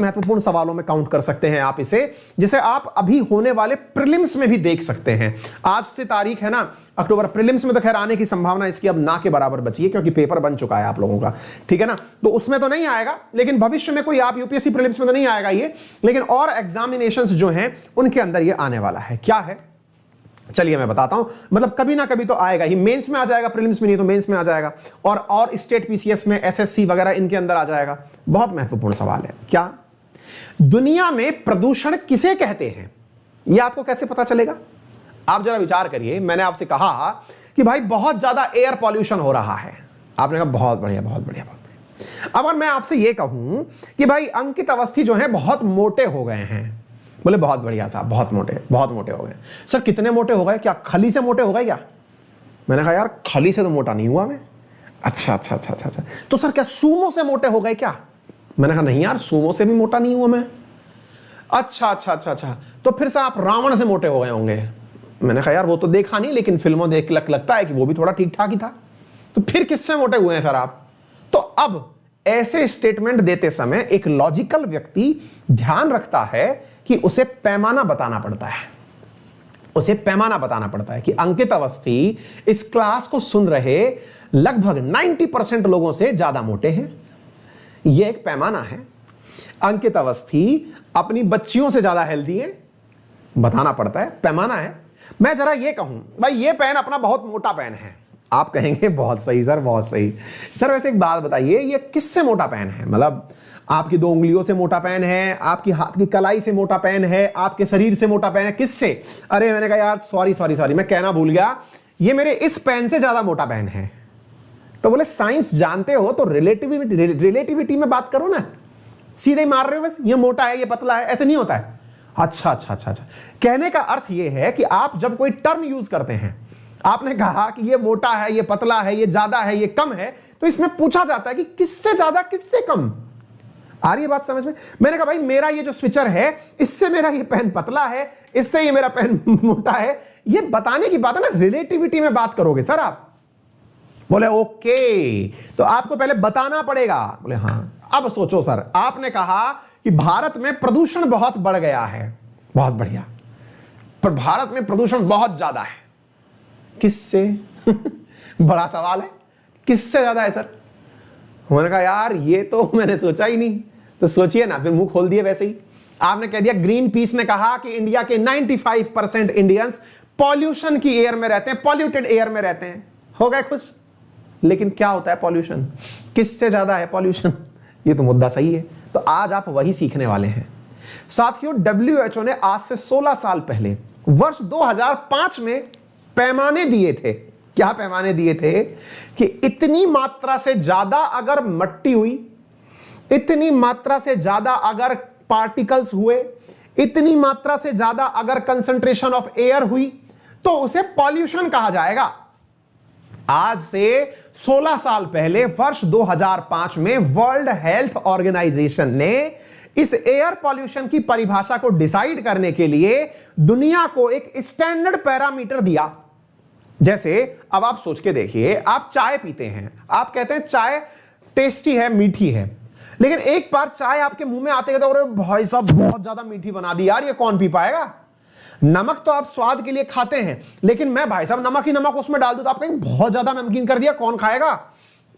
महत्वपूर्ण सवालों में काउंट कर सकते हैं आप इसे, जिसे आप अभी होने वाले प्रीलिम्स में भी देख सकते हैं। आज से तारीख है ना अक्टूबर, प्रीलिम्स में तो खैर आने की संभावना इसकी अब ना के बराबर बची है क्योंकि पेपर बन चुका है आप लोगों का, ठीक है ना, तो उसमें तो नहीं आएगा, लेकिन भविष्य में कोई आप यूपीएससी प्रीलिम्स में तो नहीं आएगा ये, लेकिन और एग्जामिनेशंस जो हैं उनके अंदर ये आने वाला है। क्या है चलिए मैं बताता हूं, मतलब कभी ना कभी तो आएगा ही, मेंस में आ जाएगा, प्रीलिम्स में नहीं तो मेंस में आ जाएगा, और स्टेट पीसीएस में, एसएससी वगैरह इनके अंदर आ जाएगा। बहुत महत्वपूर्ण सवाल है। क्या दुनिया में प्रदूषण किसे कहते हैं, यह आपको कैसे पता चलेगा? आप जरा विचार करिए। मैंने आपसे कहा कि भाई बहुत ज्यादा एयर पॉल्यूशन हो रहा है, आपने कहा बहुत बढ़िया बहुत बढ़िया बहुत बढ़िया। अब अगर मैं आपसे यह कहूं कि भाई अंकित अवस्थी जो है बहुत मोटे हो गए हैं, बोले बहुत बढ़िया साहब, बहुत मोटे हो गए। सर कितने मोटे हो गए, क्या खली से मोटे हो गए क्या? मैंने कहा यार खली से तो मोटा नहीं हुआ मैं। अच्छा, तो सर क्या सूमो से मोटे हो गए क्या? मैंने कहा नहीं यार, सूमो से भी मोटा नहीं हुआ मैं। अच्छा, तो फिर से आप रावण से मोटे हो गए होंगे। मैंने कहा यार वो तो देखा नहीं, लेकिन फिल्मों देख लगता है कि वो भी थोड़ा ठीक ठाक ही था। तो फिर किससे मोटे हुए हैं सर आप? तो अब ऐसे स्टेटमेंट देते समय एक लॉजिकल व्यक्ति ध्यान रखता है कि उसे पैमाना बताना पड़ता है, कि अंकित अवस्थी इस क्लास को सुन रहे लगभग 90% लोगों से ज्यादा मोटे हैं। यह एक पैमाना है। अंकित अवस्थी अपनी बच्चियों से ज्यादा हेल्दी है, बताना पड़ता है, पैमाना है। मैं जरा यह कहूं भाई ये पेन अपना बहुत मोटा पेन है, आप कहेंगे बहुत सही सर, बहुत सही। सर वैसे एक बात बताइए, ये किससे मोटा पेन है? मतलब आपकी 2 उंगलियों से मोटा पेन है, आपकी हाथ की कलाई से मोटा पेन है, आपके शरीर से मोटा पेन है, किससे? अरे मैंने कहा यार सॉरी मैं कहना भूल गया, ये मेरे इस पेन से ज्यादा मोटा पेन है। तो बोले साइंस जानते हो तो रिलेटिविटी में बात करो ना, सीधे ही मार रहे हो बस, ये मोटा है ये पतला है, ऐसे नहीं होता है। अच्छा, कहने का अर्थ ये है कि आप जब कोई टर्म यूज करते हैं, आपने कहा कि ये मोटा है, ये पतला है, ये ज्यादा है, ये कम है, तो इसमें पूछा जाता है कि किससे ज्यादा किससे कम। आ रही है बात समझ में? मैंने कहा भाई मेरा ये जो स्विचर है, इससे मेरा ये पेन पतला है, इससे ये मेरा पेन मोटा है, ये बताने की बात है ना, रिलेटिविटी में बात करोगे सर आप। बोले ओके, तो आपको पहले बताना पड़ेगा। बोले हाँ। अब सोचो सर, आपने कहा कि भारत में प्रदूषण बहुत बढ़ गया है, बहुत बढ़िया, पर भारत में प्रदूषण बहुत ज्यादा है, किससे? बड़ा सवाल है, किससे ज्यादा है सर? मैंने कहा यार ये तो मैंने सोचा ही नहीं। तो सोचिए ना, फिर मुंह खोल दिए वैसे ही। आपने कह दिया ग्रीन पीस ने कहा कि इंडिया के 95% इंडियंस पॉल्यूशन की एयर में रहते हैं, पॉल्यूटेड एयर में रहते हैं, हो गए खुश। लेकिन क्या होता है पॉल्यूशन, किससे ज्यादा है पॉल्यूशन? ये तो मुद्दा सही है। तो आज आप वही सीखने वाले हैं साथियों। WHO ने आज से 16 साल पहले वर्ष 2005 में पैमाने दिए थे। क्या पैमाने दिए थे? कि इतनी मात्रा से ज्यादा अगर मट्टी हुई, इतनी मात्रा से ज्यादा अगर पार्टिकल्स हुए, इतनी मात्रा से ज्यादा अगर कंसंट्रेशन ऑफ एयर हुई, तो उसे पॉल्यूशन कहा जाएगा। आज से 16 साल पहले वर्ष 2005 में वर्ल्ड हेल्थ ऑर्गेनाइजेशन ने इस एयर पॉल्यूशन की परिभाषा को डिसाइड करने के लिए दुनिया को एक स्टैंडर्ड पैरामीटर दिया। जैसे अब आप सोच के देखिए, आप चाय पीते हैं, आप कहते हैं चाय टेस्टी है, मीठी है, लेकिन एक बार चाय आपके मुंह में आते हैं तो अरे भाई साहब बहुत ज्यादा मीठी बना दी यार, ये कौन पी पाएगा? नमक तो आप स्वाद के लिए खाते हैं, लेकिन मैं भाई साहब नमक ही नमक उसमें डाल दूं तो आप कहेंगे बहुत ज्यादा नमकीन कर दिया, कौन खाएगा?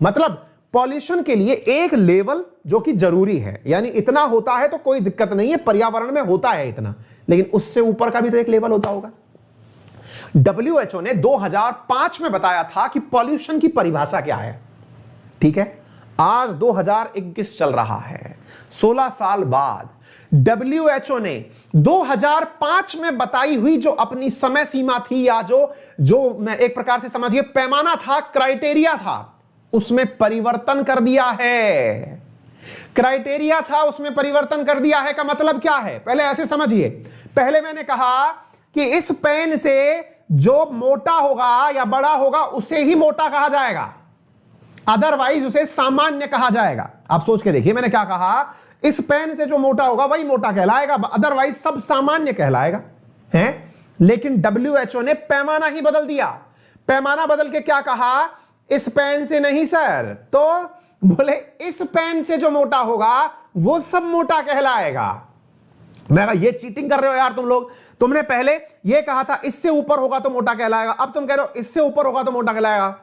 मतलब पॉल्यूशन के लिए एक लेवल जो कि जरूरी है, यानी इतना होता है तो कोई दिक्कत नहीं है, पर्यावरण में होता है इतना, लेकिन उससे ऊपर का भी तो एक लेवल होता होगा। WHO ने 2005 में बताया था कि पॉल्यूशन की परिभाषा क्या है। ठीक है, आज 2021 चल रहा है, 16 साल बाद WHO ने 2005 में बताई हुई जो अपनी समय सीमा थी, या जो मैं एक प्रकार से समझिए पैमाना था, क्राइटेरिया था, उसमें परिवर्तन कर दिया है। क्राइटेरिया था उसमें परिवर्तन कर दिया है का मतलब क्या है? पहले ऐसे समझिए, पहले मैंने कहा कि इस पेन से जो मोटा होगा या बड़ा होगा उसे ही मोटा कहा जाएगा, अदरवाइज उसे सामान्य कहा जाएगा। आप सोच के देखिए, मैंने क्या कहा? इस पेन से जो मोटा होगा वही मोटा कहलाएगा, अदरवाइज सब सामान्य कहलाएगा, हैं? लेकिन WHO ने पैमाना ही बदल दिया। पैमाना बदल के क्या कहा? इस पेन से नहीं सर, तो बोले इस पेन से जो मोटा होगा वो सब मोटा कहलाएगा। मैं कहा ये चीटिंग कर रहे हो यार तुम लोग, तुमने पहले ये कहा था इससे ऊपर होगा तो मोटा कहलाएगा, अब तुम कह रहे हो इससे ऊपर होगा तो मोटा कहलाएगा।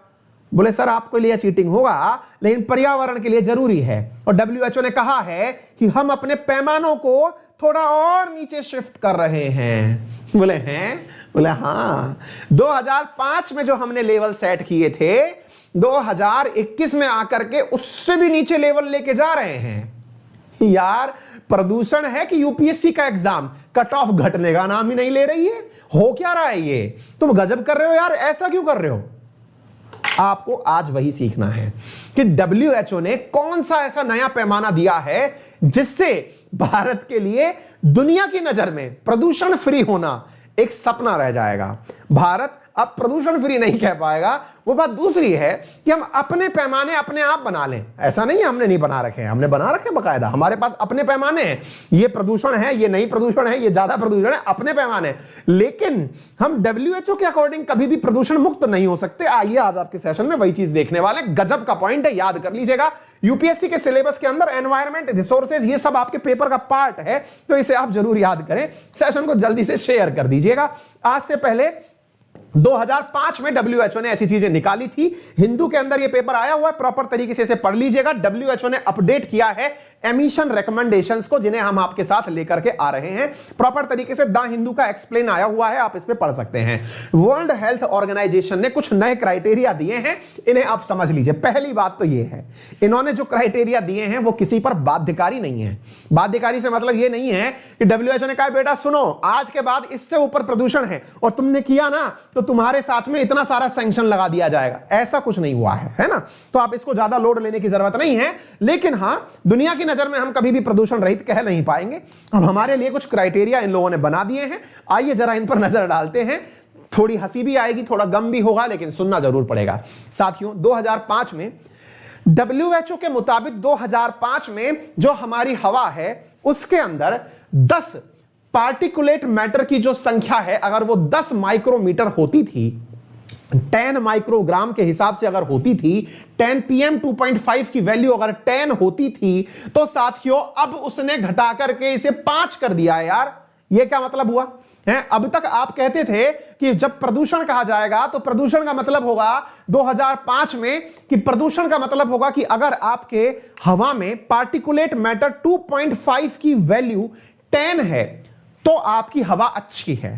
बोले सर आपके लिए चीटिंग होगा लेकिन पर्यावरण के लिए जरूरी है, और डब्ल्यूएचओ ने कहा है कि हम अपने पैमानों को थोड़ा और नीचे शिफ्ट कर रहे हैं। बोले हैं, बोले हाँ 2005 में जो हमने लेवल सेट किए थे 2021 में आकर के उससे भी नीचे लेवल लेके जा रहे हैं। यार प्रदूषण है कि यूपीएससी का एग्जाम, कट ऑफ घटने का नाम ही नहीं ले रही है। हो क्या रहा है ये, तुम गजब कर रहे हो यार, ऐसा क्यों कर रहे हो। आपको आज वही सीखना है कि डब्ल्यूएचओ ने कौन सा ऐसा नया पैमाना दिया है जिससे भारत के लिए दुनिया की नजर में प्रदूषण फ्री होना एक सपना रह जाएगा। भारत अब प्रदूषण फ्री नहीं कह पाएगा, वो बात दूसरी है कि हम अपने पैमाने अपने आप बना लें। ऐसा नहीं है हमने नहीं बना रखे हैं, हमने बना रखे हैं बकायदा, हमारे पास अपने पैमाने हैं। ये प्रदूषण है, ये नहीं प्रदूषण है, ये ज्यादा प्रदूषण है, अपने पैमाने। लेकिन हम डब्ल्यूएचओ के अकॉर्डिंग कभी भी प्रदूषण मुक्त नहीं हो सकते। आइए आज आपके सेशन में वही चीज देखने वाले। गजब का पॉइंट है, याद कर लीजिएगा। यूपीएससी के सिलेबस के अंदर एनवायरमेंट, रिसोर्सेज, ये सब आपके पेपर का पार्ट है, तो इसे आप जरूर याद करें। सेशन को जल्दी से शेयर कर दीजिएगा। आज से पहले 2005 में डब्ल्यूएचओ ने ऐसी चीजें निकाली थी। हिंदू के अंदर ये पेपर आया हुआ है, प्रॉपर तरीके से इसे पढ़ लीजिएगा। डब्ल्यूएचओ ने अपडेट किया है एमिशन रिकमेंडेशंस को, जिन्हें हम आपके साथ लेकर के आ रहे हैं। प्रॉपर तरीके से द हिंदू का एक्सप्लेन आया हुआ है, आप इस पे पढ़ सकते हैं। वर्ल्ड हेल्थ ऑर्गेनाइजेशन ने कुछ नए क्राइटेरिया दिए हैं, इन्हें आप समझ लीजिए। पहली बात तो ये है, इन्होंने जो क्राइटेरिया दिए हैं वो किसी पर बाध्यकारी नहीं है। बाध्यकारी से मतलब ये नहीं है कि डब्ल्यूएचओ ने कहा बेटा सुनो आज के बाद इससे ऊपर प्रदूषण है और तुमने किया ना तो तुम्हारे साथ में इतना सारा सैंक्शन लगा दिया जाएगा, ऐसा कुछ नहीं हुआ है ना। तो आप इसको ज्यादा लोड लेने की जरूरत नहीं है। लेकिन हां, दुनिया की नजर में हम कभी भी प्रदूषण रहित कह नहीं पाएंगे। अब हमारे लिए कुछ क्राइटेरिया इन लोगों ने बना दिए हैं, आइए जरा इन पर नजर डालते हैं। थोड़ी हंसी भी आएगी, थोड़ा गम भी होगा, लेकिन सुनना जरूर पड़ेगा। साथियों 2005 में डब्ल्यूएचओ के मुताबिक 2005 में जो हमारी हवा है उसके अंदर 10 पार्टिकुलेट मैटर की जो संख्या है, अगर वो 10 माइक्रोमीटर होती थी, 10 माइक्रोग्राम के हिसाब से अगर होती थी, 10 PM 2.5 की वैल्यू अगर 10 होती थी, तो साथियों अब उसने घटा करके इसे 5 कर दिया है। यार ये क्या मतलब हुआ है। अब तक आप कहते थे कि जब प्रदूषण कहा जाएगा तो प्रदूषण का मतलब होगा 2005 में कि प्रदूषण का मतलब होगा कि अगर आपके हवा में पार्टिकुलेट मैटर 2.5 की वैल्यू 10 है तो आपकी हवा अच्छी है।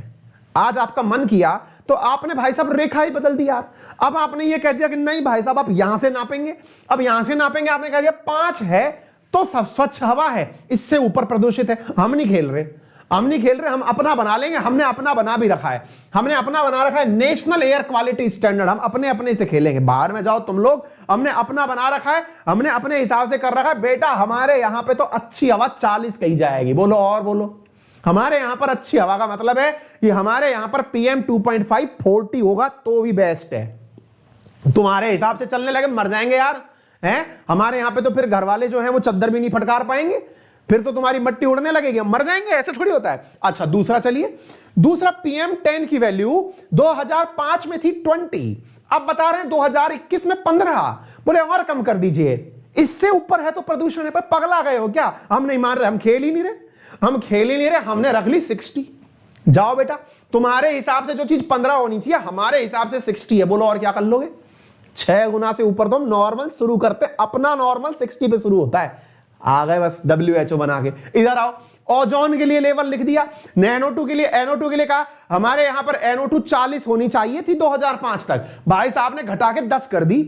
आज आपका मन किया तो आपने भाई साहब रेखा ही बदल दी यार। अब आपने ये कह दिया कि नहीं भाई साहब आप यहां से नापेंगे, अब यहां से नापेंगे। आपने कह दिया 5 है तो सब स्वच्छ हवा है, इससे ऊपर प्रदूषित है। हम नहीं खेल रहे, हम नहीं खेल रहे, हम अपना बना लेंगे। हमने अपना बना भी रखा है, हमने अपना बना रखा है नेशनल एयर क्वालिटी स्टैंडर्ड। हम अपने अपने से खेलेंगे, बाहर में जाओ तुम लोग। हमने अपना बना रखा है, हमने अपने हिसाब से कर रखा है। बेटा हमारे यहां पे तो अच्छी हवा 40 कही जाएगी। बोलो और बोलो। हमारे यहां पर अच्छी हवा का मतलब है कि हमारे यहां पर PM 2.5 40 होगा तो भी बेस्ट है। तुम्हारे हिसाब से चलने लगे मर जाएंगे यार हैं। हमारे यहां पे तो फिर घर वाले जो हैं वो चद्दर भी नहीं फटकार पाएंगे, फिर तो तुम्हारी मट्टी उड़ने लगेगी, मर जाएंगे। ऐसे थोड़ी होता है। अच्छा दूसरा, चलिए दूसरा PM 10 की वैल्यू 2005 में थी 20, अब बता रहे हैं 2021 में 15। बोले और कम कर दीजिए, इससे ऊपर है तो प्रदूषण है। पर पगला गए हो क्या, हम नहीं मान रहे, हम खेल ही नहीं रहे, हम खेल ही नहीं रहे, हमने रख ली 60। जाओ बेटा, तुम्हारे हिसाब से जो चीज 15 होनी चाहिए हमारे हिसाब से 60 है। बोलो और क्या कर लोगे। 6 गुना से ऊपर तो हम नॉर्मल शुरू करते, अपना नॉर्मल 60 पे शुरू होता है। आ गए बस डब्ल्यूएचओ बना के। इधर आओ, ओजोन के लिए लेवल लिख दिया, NO2 के लिए, NO2 के लिए कहा हमारे यहां पर NO2 40 होनी चाहिए थी 2005 तक, भाई साहब ने घटा के 10 कर दी।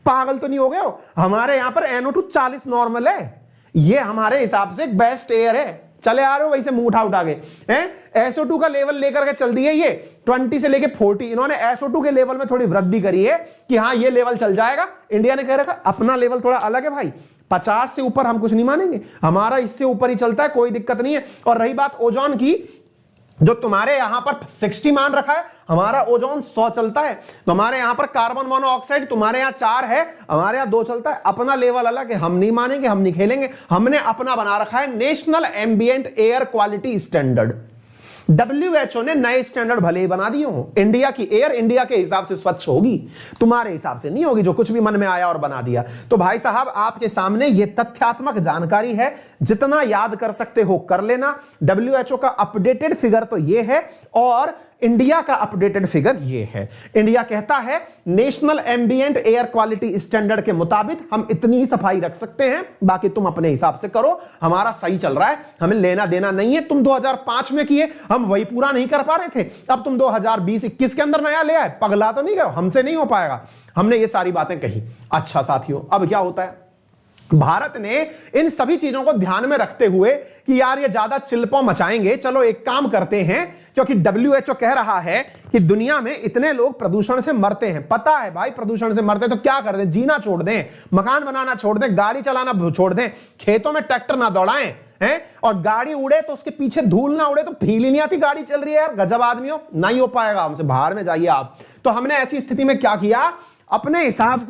पागल तो नहीं हो गए हो, हमारे यहां पर NO2 40 नॉर्मल है, ये हमारे हिसाब से बेस्ट एयर है। चले आ रहे हो वहीं से मुंह उठा के हैं। SO2 का लेवल लेकर के चल दिए, ये 20 से लेके 40। इन्होंने SO2 के लेवल में थोड़ी वृद्धि करी है कि हाँ ये लेवल चल जाएगा। इंडिया ने कह रखा अपना लेवल थोड़ा अलग है भाई, 50 से ऊपर हम कुछ नहीं मानेंगे, हमारा इससे ऊपर ही चलता है, कोई दिक्कत नहीं है। और रही बात ओजोन की, जो तुम्हारे यहां पर 60 मान रखा है, हमारा ओजोन 100 चलता है। तो हमारे यहां पर कार्बन मोनोऑक्साइड तुम्हारे यहां 4 है, हमारे यहां 2 चलता है। अपना लेवल अलग है, हम नहीं मानेंगे, हम नहीं खेलेंगे। हमने अपना बना रखा है national ambient air quality standard. WHO ने नए स्टैंडर्ड भले ही बना दिए हो, इंडिया की एयर इंडिया के हिसाब से स्वच्छ होगी, तुम्हारे हिसाब से नहीं होगी, जो कुछ भी मन में आया और बना दिया। तो भाई साहब आपके सामने ये तथ्यात्मक जानकारी है, जितना याद कर सकते हो कर लेना। WHO का अपडेटेड फिगर तो ये है और इंडिया का अपडेटेड फिगर ये है। इंडिया कहता है national ambient air quality standard के मुताबिक हम इतनी ही सफाई रख सकते हैं, बाकी तुम अपने हिसाब से करो, हमारा सही चल रहा है, हमें लेना देना नहीं है। तुम 2005 में किए, हम वही पूरा नहीं कर पा रहे थे, अब तुम 2020-21 के अंदर नया ले आए, पगला तो नहीं गए, हमसे नहीं हो पाएगा। हमने ये सारी बातें कही। अच्छा साथियों, अब क्या होता है, भारत ने इन सभी चीजों को ध्यान में रखते हुए कि यार ये ज्यादा चिल्पो मचाएंगे, चलो एक काम करते हैं, क्योंकि WHO कह रहा है कि दुनिया में इतने लोग प्रदूषण से मरते हैं, पता है भाई प्रदूषण से मरते हैं, तो क्या कर दें, जीना छोड़ दें, मकान बनाना छोड़ दें, गाड़ी चलाना छोड़ दें, खेतों में ट्रैक्टर ना दौड़ाएं हैं, और गाड़ी उड़े तो उसके पीछे धूल ना उड़े, तो फील ही नहीं आती गाड़ी चल रही है यार, गजब आदमी हो, नहीं हो पाएगा, हमसे बाहर में जाइए आप। तो हमने ऐसी स्थिति में क्या किया, अपने हिसाब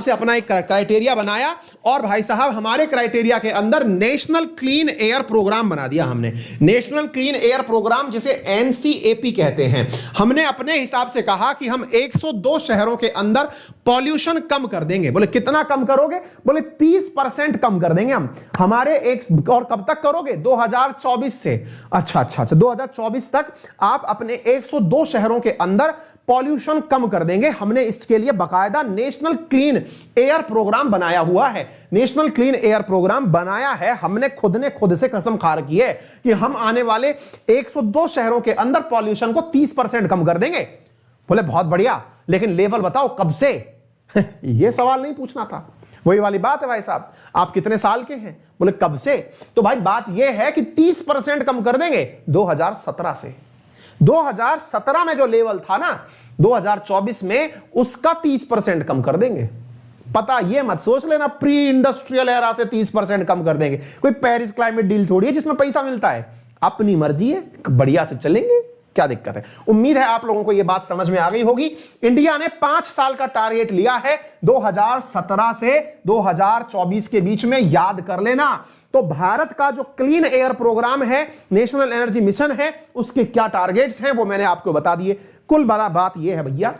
से अपना एक क्राइटेरिया बनाया, और भाई साहब हमारे क्राइटेरिया के अंदर नेशनल क्लीन एयर प्रोग्राम बना दिया हमने। नेशनल क्लीन एयर प्रोग्राम जिसे NCAP कहते हैं। हमने अपने हिसाब से कहा कि हम 102 शहरों के अंदर पॉल्यूशन कम कर देंगे। बोले कितना कम करोगे, बोले 30% कम कर देंगे हम हमारे एक, और कब तक करोगे, 2024 से। अच्छा 2024 तक आप अपने 102 शहरों के अंदर पॉल्यूशन कम कर देंगे। हमने इसके लिए बकायदा नेशनल क्लीन एयर प्रोग्राम बनाया हुआ है। नेशनल क्लीन एयर प्रोग्राम बनाया है हमने, खुद ने खुद से कसम खा रखी है कि हम आने वाले 102 शहरों के अंदर पॉल्यूशन को 30% कम कर देंगे। बोले बहुत बढ़िया, लेकिन लेवल बताओ कब से यह सवाल नहीं पूछना था, वही वाली बात है भाई साहब, आप कितने साल के हैं, बोले कब से। तो भाई बात यह है कि 30% कम कर देंगे 2017 से। 2017 में जो लेवल था ना, 2024 में उसका 30% कम कर देंगे। पता ये मत सोच लेना प्री इंडस्ट्रियल एरा से 30% कम कर देंगे, कोई पेरिस क्लाइमेट डील थोड़ी है जिसमें पैसा मिलता है, अपनी मर्जी है, बढ़िया से चलेंगे, क्या दिक्कत है। उम्मीद है आप लोगों को यह बात समझ में आ गई होगी। इंडिया ने 5 साल का टारगेट लिया है, 2017 से 2024 के बीच में, याद कर लेना। तो भारत का जो क्लीन एयर प्रोग्राम है, नेशनल एनर्जी मिशन है, उसके क्या टारगेट्स हैं वो मैंने आपको बता दिए। कुल बड़ा बात यह है भैया,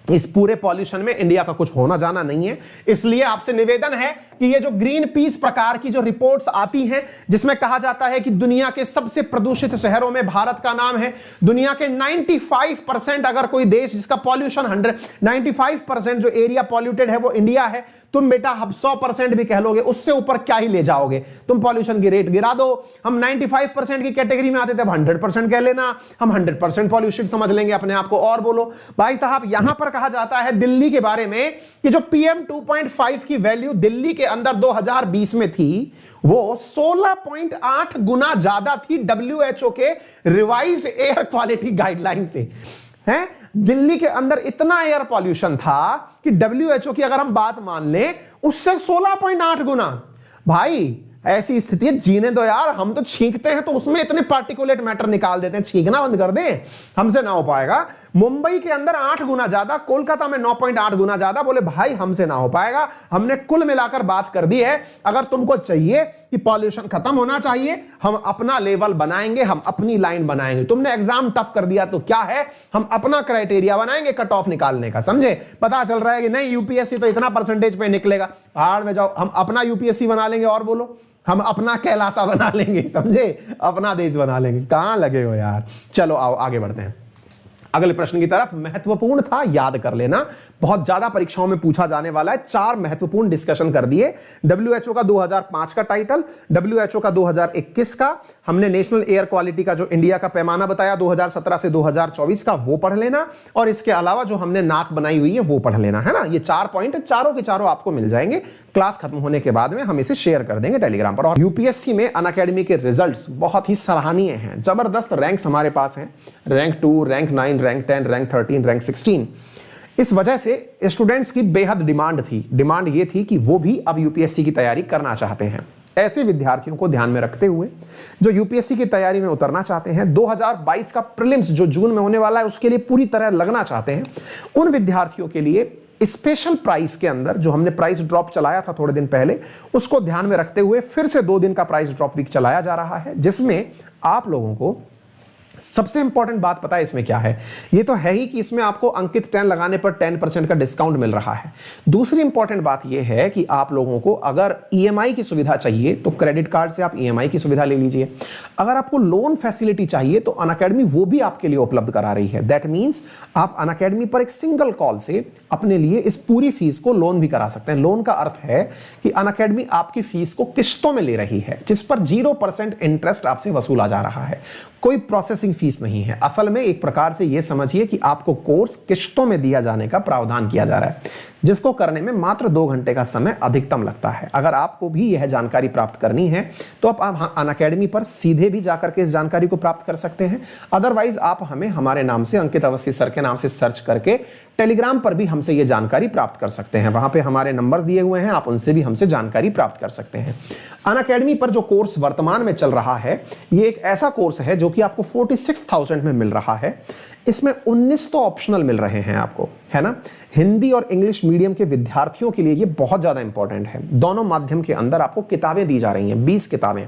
इस पूरे पॉल्यूशन में इंडिया का कुछ होना जाना नहीं है। इसलिए आपसे निवेदन है कि ये जो ग्रीन पीस प्रकार की जो रिपोर्ट्स आती हैं, जिसमें कहा जाता है कि दुनिया के सबसे प्रदूषित शहरों में भारत का नाम है, दुनिया के 95% अगर कोई देश जिसका पॉल्यूशन 95% जो एरिया पॉल्यूटेड है वो इंडिया है, तुम बेटा 100% भी कह लोगे, उससे ऊपर क्या ही ले जाओगे, तुम पॉल्यूशन की रेट गिरा दो। हम 95% की कैटेगरी में आते थे, 100% कह लेना, हम 100% पॉल्यूशन समझ लेंगे अपने आप को। और बोलो भाई साहब, यहां पर कहा जाता है दिल्ली के बारे में कि जो PM 2.5 की वैल्यू दिल्ली के अंदर 2020 में थी, वो 16.8 गुना ज्यादा थी WHO के रिवाइज्ड एयर क्वालिटी गाइडलाइन से। हैं, दिल्ली के अंदर इतना एयर पॉल्यूशन था कि WHO की अगर हम बात मान लें, उससे 16.8 गुना। भाई ऐसी स्थिति है, जीने दो यार, हम तो छींकते हैं तो उसमें इतने पार्टिकुलेट मैटर निकाल देते हैं, छींकना बंद कर दें, हमसे ना हो पाएगा। मुंबई के अंदर 8 गुना ज्यादा, कोलकाता में 9.8 गुना ज्यादा। बोले भाई हमसे ना हो पाएगा, हमने कुल मिलाकर बात कर दी है। अगर तुमको चाहिए कि पॉल्यूशन खत्म होना चाहिए, हम अपना लेवल बनाएंगे, हम अपनी लाइन बनाएंगे। तुमने एग्जाम टफ कर दिया तो क्या है, हम अपना क्राइटेरिया बनाएंगे कट ऑफ निकालने का, समझे। पता चल रहा है कि नहीं UPSC तो इतना परसेंटेज पे निकलेगा, हार में जाओ, हम अपना UPSC बना लेंगे। और बोलो, हम अपना कैलासा बना लेंगे, समझे, अपना देश बना लेंगे। कहां लगे हो यार। चलो आओ आगे बढ़ते हैं अगले प्रश्न की तरफ। महत्वपूर्ण था, याद कर लेना, बहुत ज्यादा परीक्षाओं में पूछा जाने वाला है। 4 महत्वपूर्ण डिस्कशन कर दिए। WHO का 2005 का टाइटल, WHO का 2021 का, हमने नेशनल एयर क्वालिटी का जो इंडिया का पैमाना बताया 2017 से 2024 का, वो पढ़ लेना, और इसके अलावा जो हमने नाक बनाई हुई है वो पढ़ लेना, है ना। ये 4 पॉइंट चारों के चारों आपको मिल जाएंगे। क्लास खत्म होने के बाद में हम इसे शेयर कर देंगे टेलीग्राम पर। और UPSC में अनअकैडमी के रिजल्ट्स बहुत ही सराहनीय हैं, जबरदस्त रैंक्स हमारे पास हैं, rank 2, rank 9, rank 10, rank 13, rank 16। इस वजह से स्टूडेंट्स की बेहद डिमांड थी। डिमांड ये थी कि वो भी अब UPSC की तैयारी करना चाहते हैं। ऐसे विद्यार्थियों को ध्यान में रखते हुए जो UPSC की तैयारी में उतरना चाहते हैं, 2022 का प्रीलिम्स जो जून में होने वाला है उसके लिए पूरी तरह लगना चाहते हैं, उन विद्यार्थियों के लिए स्पेशल प्राइस के अंदर जो हमने प्राइस ड्रॉप चलाया था थोड़े दिन पहले, उसको ध्यान में रखते हुए फिर से 2 दिन का प्राइस ड्रॉप वीक चलाया जा रहा है, जिसमें आप लोगों को सबसे इंपॉर्टेंट बात पता है इसमें क्या है? ये तो है ही कि इसमें आपको अंकित 10 लगाने पर 10% का डिस्काउंट मिल रहा है। दूसरी इंपॉर्टेंट बात ये है कि आप लोगों को अगर ईएमआई की सुविधा चाहिए तो क्रेडिट कार्ड से आप ईएमआई की सुविधा ले लीजिए। अगर आपको लोन फैसिलिटी चाहिए तो अनअकैडमी वो भी आपके लिए उपलब्ध करा रही है। दैट मीन्स आप अनअकैडमी पर एक सिंगल कॉल से अपने लिए इस पूरी फीस को लोन भी करा सकते हैं। लोन का अर्थ है कि अनअकैडमी आपकी फीस को किश्तों में ले रही है, जिस पर 0% इंटरेस्ट आपसे वसूला जा रहा है। कोई प्रोसेसिंग फीस नहीं है। असल में एक प्रकार से यह समझिए कि आपको कोर्स किश्तों में दिया जाने का प्रावधान किया जा रहा है, जिसको करने में मात्र 2 घंटे का समय अधिकतम लगता है। अगर आपको भी यह जानकारी प्राप्त करनी है तो आप अनअकैडमी पर सीधे भी जाकर के इस जानकारी को प्राप्त कर सकते हैं। अदरवाइज आप हमें हमारे नाम से, अंकित अवस्थी सर के नाम से सर्च करके टेलीग्राम पर भी हमसे यह जानकारी प्राप्त कर सकते हैं। वहां पे हमारे नंबर दिए हुए हैं, आप उनसे भी हमसे जानकारी प्राप्त कर सकते हैं। अनअकैडमी पर जो कोर्स वर्तमान में चल रहा है, यह एक ऐसा कोर्स है जो कि आपको 46,000 में मिल रहा है। इसमें 19 तो ऑप्शनल मिल रहे हैं आपको, है ना। हिंदी और इंग्लिश मीडियम के विद्यार्थियों के लिए ये बहुत ज्यादा इंपॉर्टेंट है। दोनों माध्यम के अंदर आपको किताबें दी जा रही हैं, 20 किताबें।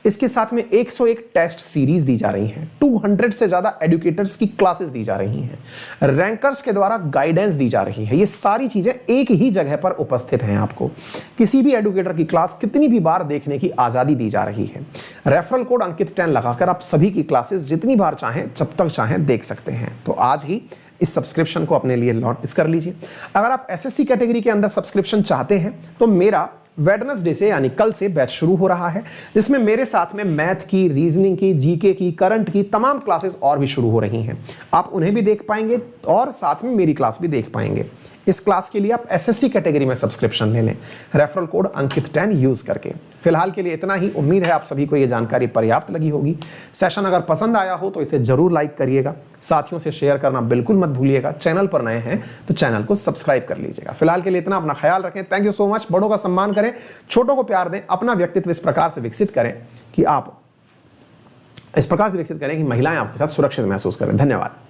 इसके साथ में 101 टेस्ट सीरीज दी जा रही हैं, 200 से ज्यादा एडुकेटर्स की क्लासेस दी जा रही हैं, रैंकर्स के द्वारा गाइडेंस दी जा रही है। ये सारी चीजें एक ही जगह पर उपस्थित हैं। आपको किसी भी एडुकेटर की क्लास कितनी भी बार देखने की आजादी दी जा रही है। रेफरल कोड अंकित 10 लगाकर आप सभी की क्लासेस जितनी बार चाहें, जब तक चाहें, देख सकते हैं। तो आज ही इस सब्सक्रिप्शन को अपने लिए नोटिस कर लीजिए। अगर आप एसएससी कैटेगरी के अंदर सब्सक्रिप्शन चाहते हैं तो मेरा वेडनेसडे से यानी कल से बैच शुरू हो रहा है, जिसमें मेरे साथ में मैथ की, रीजनिंग की, जीके की, करंट की तमाम क्लासेस और भी शुरू हो रही हैं। आप उन्हें भी देख पाएंगे और साथ में मेरी क्लास भी देख पाएंगे। इस क्लास के लिए आप एसएससी कैटेगरी में सब्सक्रिप्शन ले लें, रेफरल कोड अंकित 10 यूज करके। फिलहाल के लिए इतना ही। उम्मीद है आप सभी को यह जानकारी पर्याप्त लगी होगी। सेशन अगर पसंद आया हो तो इसे जरूर लाइक करिएगा, साथियों से शेयर करना बिल्कुल मत भूलिएगा। चैनल पर नए हैं तो चैनल को सब्सक्राइब कर लीजिएगा। फिलहाल के लिए इतना। अपना ख्याल रखें। Thank you so much. बड़ों का सम्मान करें, छोटों को प्यार दें, अपना व्यक्तित्व इस प्रकार से विकसित करें कि महिलाएं आपके साथ सुरक्षित महसूस करें। धन्यवाद।